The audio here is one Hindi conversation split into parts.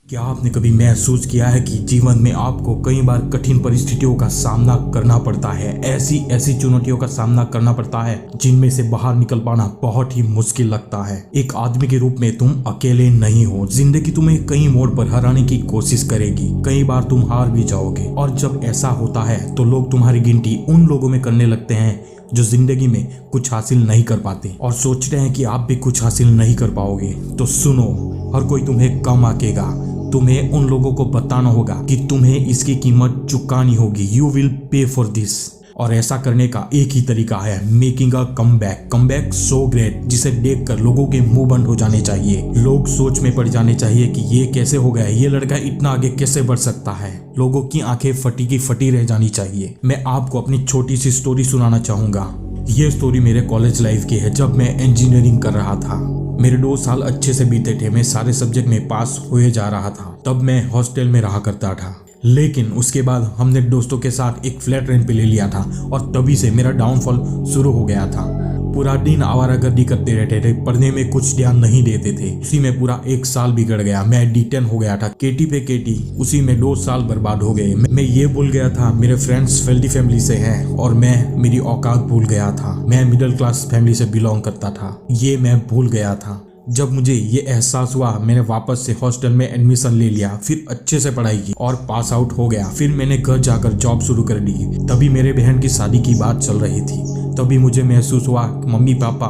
क्या आपने कभी महसूस किया है कि जीवन में आपको कई बार कठिन परिस्थितियों का सामना करना पड़ता है, ऐसी ऐसी चुनौतियों का सामना करना पड़ता है जिनमें से बाहर निकल पाना बहुत ही मुश्किल लगता है। एक आदमी के रूप में तुम अकेले नहीं हो। जिंदगी तुम्हें कई मोड़ पर हराने की कोशिश करेगी, कई बार तुम हार भी जाओगे, और जब ऐसा होता है तो लोग तुम्हारी गिनती उन लोगों में करने लगते हैं जो जिंदगी में कुछ हासिल नहीं कर पाते और सोचते हैं कि आप भी कुछ हासिल नहीं कर पाओगे। तो सुनो, हर कोई तुम्हें कम आंकेगा। तुम्हें उन लोगों को बताना होगा कि तुम्हें इसकी कीमत चुकानी होगी। You will pay for this. और ऐसा करने का एक ही तरीका है, making a comeback so great, जिसे देखकर लोगों के मुंह बंद हो जाने चाहिए। लोग सोच में पड़ जाने चाहिए कि ये कैसे हो गया, ये लड़का इतना आगे कैसे बढ़ सकता है। लोगों की आंखें फटी की फटी रह जानी चाहिए। मैं आपको अपनी छोटी सी स्टोरी सुनाना चाहूंगा। ये स्टोरी मेरे कॉलेज लाइफ की है, जब मैं इंजीनियरिंग कर रहा था। मेरे 2 साल अच्छे से बीते थे, मैं सारे सब्जेक्ट में पास हुए जा रहा था। तब मैं हॉस्टल में रहा करता था, लेकिन उसके बाद हमने दोस्तों के साथ एक फ्लैट रेंट पे ले लिया था और तभी से मेरा डाउनफॉल शुरू हो गया था। पूरा दिन आवारागर्दी करते रहते थे, पढ़ने में कुछ ध्यान नहीं देते थे। उसी में पूरा 1 साल बिगड़ गया। मैं D10 हो गया था, केटी पे केटी, उसी में 2 साल बर्बाद हो गए। मैं ये भूल गया था मेरे फ्रेंड्स वेल्दी फैमिली से हैं और मैं मेरी औकात भूल गया था। मैं मिडिल क्लास फैमिली से बिलोंग करता था, ये मैं भूल गया था। जब मुझे ये एहसास हुआ, मैंने वापस से हॉस्टल में एडमिशन ले लिया, फिर अच्छे से पढ़ाई की और पास आउट हो गया। फिर मैंने घर जाकर जॉब शुरू कर दी। तभी मेरे बहन की शादी की बात चल रही थी। तभी मुझे महसूस हुआ कि मम्मी पापा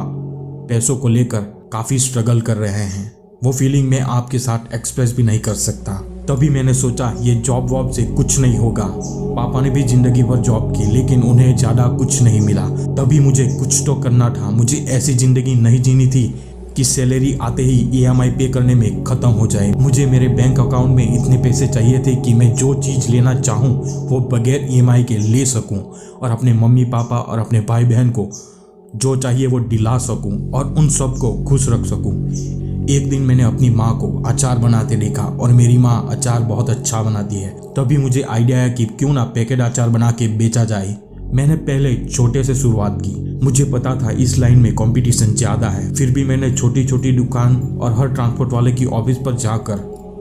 पैसों को लेकर काफ़ी स्ट्रगल कर रहे हैं। वो फीलिंग मैं आपके साथ एक्सप्रेस भी नहीं कर सकता। तभी मैंने सोचा ये जॉब वॉब से कुछ नहीं होगा। पापा ने भी जिंदगी भर जॉब की, लेकिन उन्हें ज़्यादा कुछ नहीं मिला। तभी मुझे कुछ तो करना था। मुझे ऐसी ज़िंदगी नहीं जीनी थी कि सैलरी आते ही EMI पे करने में ख़त्म हो जाए। मुझे मेरे बैंक अकाउंट में इतने पैसे चाहिए थे कि मैं जो चीज़ लेना चाहूँ वो बगैर EMI के ले सकूँ और अपने मम्मी पापा और अपने भाई बहन को जो चाहिए वो दिला सकूँ और उन सबको खुश रख सकूँ। एक दिन मैंने अपनी माँ को अचार बनाते देखा और मेरी माँ अचार बहुत अच्छा बनाती है। तभी मुझे आइडिया आया कि क्यों ना पैकेट अचार बना के बेचा जाए। मैंने पहले छोटे से शुरुआत की। मुझे पता था इस लाइन में कंपटीशन ज़्यादा है, फिर भी मैंने छोटी छोटी दुकान और हर ट्रांसपोर्ट वाले की ऑफिस पर जाकर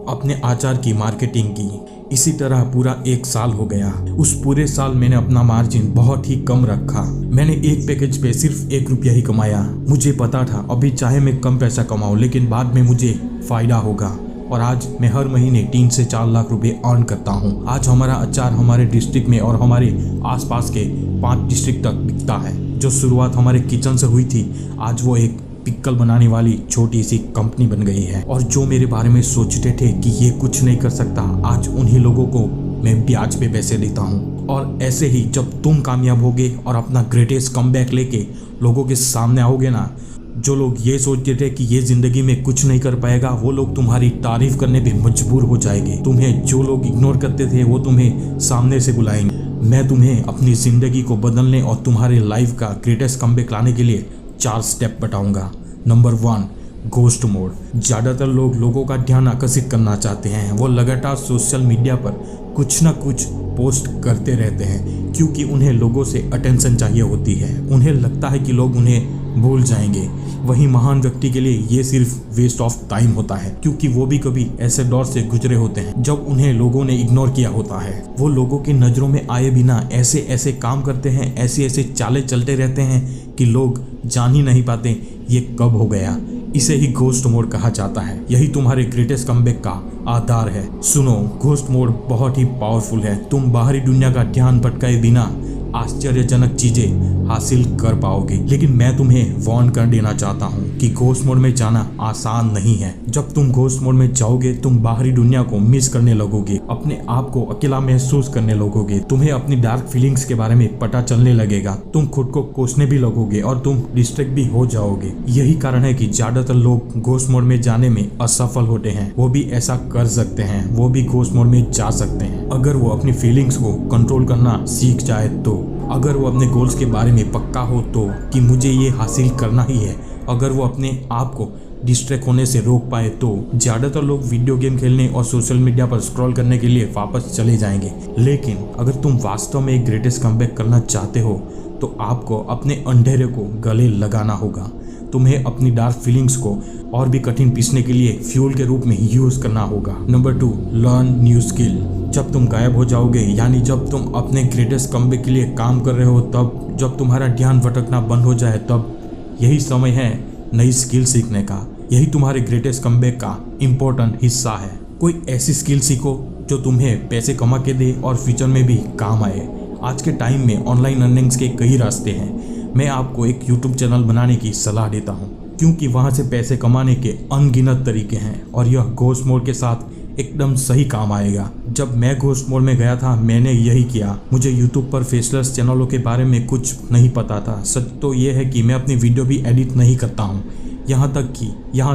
अपने अचार की मार्केटिंग की। इसी तरह पूरा 1 साल हो गया। उस पूरे साल मैंने अपना मार्जिन बहुत ही कम रखा। मैंने एक पैकेज पे सिर्फ 1 रुपया ही कमाया। मुझे पता था अभी चाहे मैं कम पैसा कमाऊँ, लेकिन बाद में मुझे फ़ायदा होगा। और आज मैं हर महीने 3 से 4 लाख रुपए अर्न करता हूँ। आज हमारा अचार हमारे डिस्ट्रिक्ट में और हमारे आसपास के 5 डिस्ट्रिक्ट तक बिकता है। जो शुरुआत हमारे किचन से हुई थी, आज वो एक पिक्कल बनाने वाली छोटी सी कंपनी बन गई है। और जो मेरे बारे में सोचते थे कि ये कुछ नहीं कर सकता, आज उन्हीं लोगों को मैं ब्याज पे पैसे देता हूँ। और ऐसे ही जब तुम कामयाब होगे और अपना ग्रेटेस्ट कमबैक लेके लोगों के सामने आओगे ना, जो लोग ये सोचते थे कि ये जिंदगी में कुछ नहीं कर पाएगा, वो लोग तुम्हारी तारीफ करने पे मजबूर हो जाएंगे। तुम्हें जो लोग इग्नोर करते थे वो तुम्हें सामने से बुलाएंगे। मैं तुम्हें अपनी जिंदगी को बदलने और तुम्हारे लाइफ का ग्रेटेस्ट कमबैक लाने के लिए 4 स्टेप बताऊंगा। Number 1, ghost mode. ज़्यादातर लोग लोगों का ध्यान आकर्षित करना चाहते हैं। वो लगातार सोशल मीडिया पर कुछ ना कुछ पोस्ट करते रहते हैं क्योंकि उन्हें लोगों से अटेंशन चाहिए होती है। उन्हें लगता है कि लोग उन्हें भूल जाएंगे। वहीं महान व्यक्ति के लिए ये सिर्फ वेस्ट ऑफ टाइम होता है, क्योंकि वो भी कभी ऐसे दौर से गुजरे होते हैं जब उन्हें लोगों ने इग्नोर किया होता है। वो लोगों की नज़रों में आए बिना ऐसे ऐसे काम करते हैं, ऐसे ऐसे चालें चलते रहते हैं कि लोग जान ही नहीं पाते ये कब हो गया। इसे ही घोस्ट मोड कहा जाता है। यही तुम्हारे ग्रेटेस्ट कमबैक का आधार है। सुनो, घोस्ट मोड बहुत ही पावरफुल है। तुम बाहरी दुनिया का ध्यान भटकाए बिना आश्चर्यजनक चीजें हासिल कर पाओगे। लेकिन मैं तुम्हें वार्न कर देना चाहता हूँ कि घोस्ट मोड में जाना आसान नहीं है। जब तुम घोस्ट मोड में जाओगे, तुम बाहरी दुनिया को मिस करने लगोगे, अपने आप को अकेला महसूस करने लगोगे। तुम्हें अपनी डार्क फीलिंग्स के बारे में पता चलने लगेगा। तुम खुद को कोसने भी लगोगे और तुम डिस्ट्रैक्ट भी हो जाओगे। यही कारण है कि ज्यादातर लोग घोस्ट मोड में जाने में असफल होते हैं। वो भी ऐसा कर सकते हैं, वो भी घोस्ट मोड में जा सकते हैं अगर वो अपनी फीलिंग्स को कंट्रोल करना सीख जाए तो। अगर वो अपने गोल्स के बारे में पक्का हो तो, कि मुझे ये हासिल करना ही है। अगर वो अपने आप को डिस्ट्रैक्ट होने से रोक पाए तो। ज़्यादातर लोग वीडियो गेम खेलने और सोशल मीडिया पर स्क्रॉल करने के लिए वापस चले जाएंगे। लेकिन अगर तुम वास्तव में एक ग्रेटेस्ट कमबैक करना चाहते हो तो आपको अपने अंधेरे को गले लगाना होगा। तुम्हें अपनी डार्क फीलिंग्स को और भी कठिन पीसने के लिए फ्यूल के रूप में यूज करना होगा। Number 2, learn new skill. जब तुम गायब हो जाओगे, यानी जब तुम अपने ग्रेटेस्ट कमबैक के लिए काम कर रहे हो, तब जब तुम्हारा ध्यान भटकना बंद हो जाए, तब यही समय है नई स्किल सीखने का। यही तुम्हारे ग्रेटेस्ट कमबैक का इम्पोर्टेंट हिस्सा है। कोई ऐसी स्किल सीखो जो तुम्हें पैसे कमा के दे और फ्यूचर में भी काम आए। आज के टाइम में ऑनलाइन अर्निंग्स के कई रास्ते हैं। मैं आपको एक यूट्यूब चैनल बनाने की सलाह देता हूं, क्योंकि वहां से पैसे कमाने के अनगिनत तरीके हैं और यह घोस्ट मोड के साथ एकदम सही काम आएगा। जब मैं घोस्ट मोड में गया था, मैंने यही किया। मुझे यूट्यूब पर फेसलेस चैनलों के बारे में कुछ नहीं पता था। सच तो यह है कि मैं अपनी वीडियो भी एडिट नहीं करता हूँ, यहाँ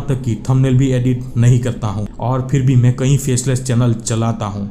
तक कि थंबनेल भी एडिट नहीं करता हूँ, और फिर भी मैं कई फेसलेस चैनल चलाता हूँ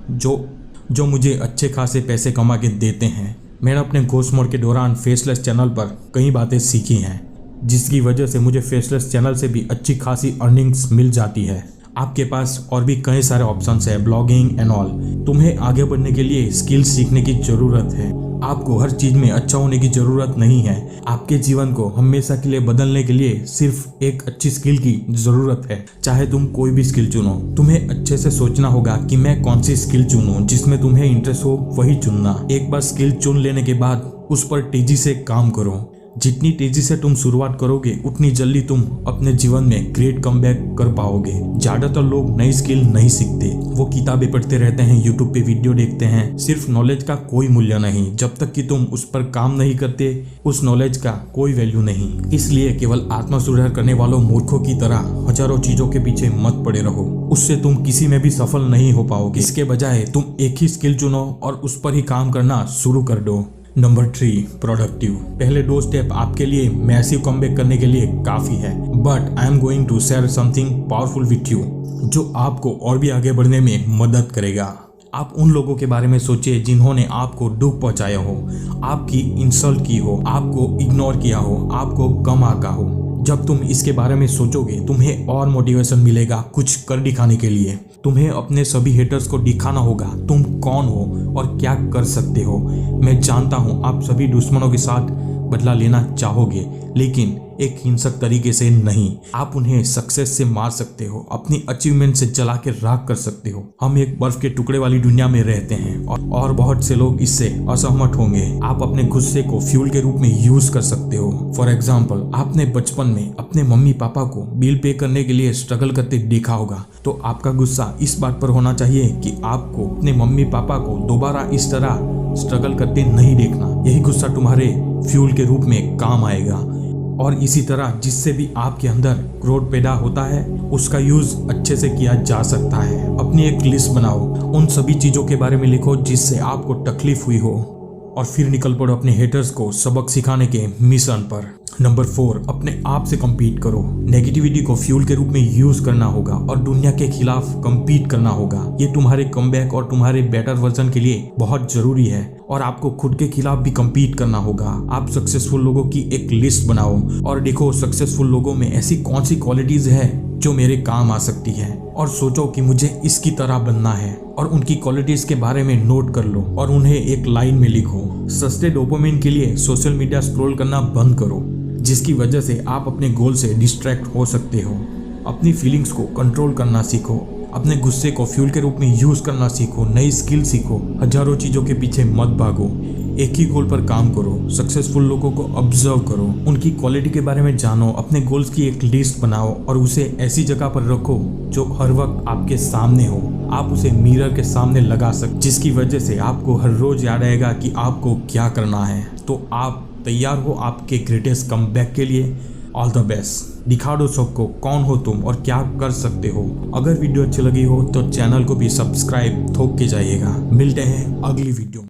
जो मुझे अच्छे खासे पैसे कमा के देते हैं। मैंने अपने घोस्ट मोड के दौरान फेसलेस चैनल पर कई बातें सीखी हैं, जिसकी वजह से मुझे फेसलेस चैनल से भी अच्छी खासी अर्निंग्स मिल जाती है। आपके पास और भी कई सारे ऑप्शंस है, ब्लॉगिंग एंड ऑल। तुम्हें आगे बढ़ने के लिए स्किल सीखने की जरूरत है। आपको हर चीज में अच्छा होने की जरूरत नहीं है। आपके जीवन को हमेशा के लिए बदलने के लिए सिर्फ एक अच्छी स्किल की जरूरत है। चाहे तुम कोई भी स्किल चुनो, तुम्हें अच्छे से सोचना होगा कि मैं कौन सी स्किल चुनूं। जिसमें तुम्हें इंटरेस्ट हो वही चुनना। एक बार स्किल चुन लेने के बाद उस पर तेजी से काम करो। जितनी तेजी से तुम शुरुआत करोगे, उतनी जल्दी तुम अपने जीवन में ग्रेट कमबैक कर पाओगे। ज्यादातर लोग नई स्किल नहीं सीखते। वो किताबें पढ़ते रहते हैं, यूट्यूब पे वीडियो देखते हैं। सिर्फ नॉलेज का कोई मूल्य नहीं। जब तक कि तुम उस पर काम नहीं करते, उस नॉलेज का कोई वैल्यू नहीं। इसलिए केवल आत्म सुधार करने वालों मूर्खों की तरह हजारों चीजों के पीछे मत पड़े रहो। उससे तुम किसी में भी सफल नहीं हो पाओगे। इसके बजाय तुम एक ही स्किल चुनो और उस पर ही काम करना शुरू कर दो। Number 3, productive. पहले 2 स्टेप आपके लिए मैसिव कमबैक करने के लिए काफी है, but I am going to share something powerful with you जो आपको और भी आगे बढ़ने में मदद करेगा। आप उन लोगों के बारे में सोचिए जिन्होंने आपको दुख पहुंचाया हो, आपकी इंसल्ट की हो, आपको इग्नोर किया हो, आपको कम आका हो। जब तुम इसके बारे में सोचोगे, तुम्हें और मोटिवेशन मिलेगा कुछ कर दिखाने के लिए। तुम्हें अपने सभी हेटर्स को दिखाना होगा तुम कौन हो और क्या कर सकते हो। मैं जानता हूँ आप सभी दुश्मनों के साथ बदला लेना चाहोगे, लेकिन एक हिंसक तरीके से नहीं। आप उन्हें सक्सेस से मार सकते हो, अपनी अचीवमेंट से जला के राख कर सकते हो। हम एक बर्फ के टुकड़े वाली दुनिया में रहते हैं और बहुत से लोग इससे असहमत होंगे। आप अपने गुस्से को फ्यूल के रूप में यूज कर सकते हो। फॉर एग्जाम्पल, आपने बचपन में अपने मम्मी पापा को बिल पे करने के लिए स्ट्रगल करते देखा होगा, तो आपका गुस्सा इस बात पर होना चाहिए कि आपको अपने मम्मी पापा को दोबारा इस तरह स्ट्रगल करते नहीं देखना। यही गुस्सा तुम्हारे फ्यूल के रूप में काम आएगा। और इसी तरह जिससे भी आपके अंदर क्रोध पैदा होता है, उसका यूज अच्छे से किया जा सकता है। अपनी एक लिस्ट बनाओ, उन सभी चीजों के बारे में लिखो जिससे आपको तकलीफ हुई हो, और फिर निकल पड़ो अपने हेटर्स को सबक सिखाने के मिशन पर। नंबर 4, अपने आप से compete करो। नेगेटिविटी को फ्यूल के रूप में यूज करना होगा और दुनिया के खिलाफ compete करना होगा। ये तुम्हारे कमबैक और तुम्हारे बेटर वर्जन के लिए बहुत जरूरी है, और आपको खुद के खिलाफ भी compete करना होगा। आप सक्सेसफुल लोगों की एक लिस्ट बनाओ और देखो सक्सेसफुल लोगों में ऐसी कौन सी क्वालिटीज है जो मेरे काम आ सकती है, और सोचो कि मुझे इसकी तरह बनना है, और उनकी क्वालिटीज के बारे में नोट कर लो और उन्हें एक लाइन में लिखो। सस्ते डोपामिन के लिए सोशल मीडिया स्क्रॉल करना बंद करो, जिसकी वजह से आप अपने गोल से डिस्ट्रैक्ट हो सकते हो। अपनी फीलिंग्स को कंट्रोल करना सीखो, अपने गुस्से को फ्यूल के रूप में यूज करना सीखो, नई स्किल सीखो, हजारों चीजों के पीछे मत भागो, एक ही गोल पर काम करो। सक्सेसफुल लोगों को ऑब्जर्व करो, उनकी क्वालिटी के बारे में जानो, अपने गोल्स की एक लिस्ट बनाओ और उसे ऐसी जगह पर रखो जो हर वक्त आपके सामने हो। आप उसे मिरर के सामने लगा सकते, जिसकी वजह से आपको हर रोज याद आएगा कि आपको क्या करना है। तो आप तैयार हो आपके ग्रेटेस्ट कमबैक के लिए। All the best. दिखा दो सबको कौन हो तुम और क्या कर सकते हो। अगर वीडियो अच्छी लगी हो तो चैनल को भी सब्सक्राइब ठोक के जाइएगा। मिलते हैं अगली वीडियो में।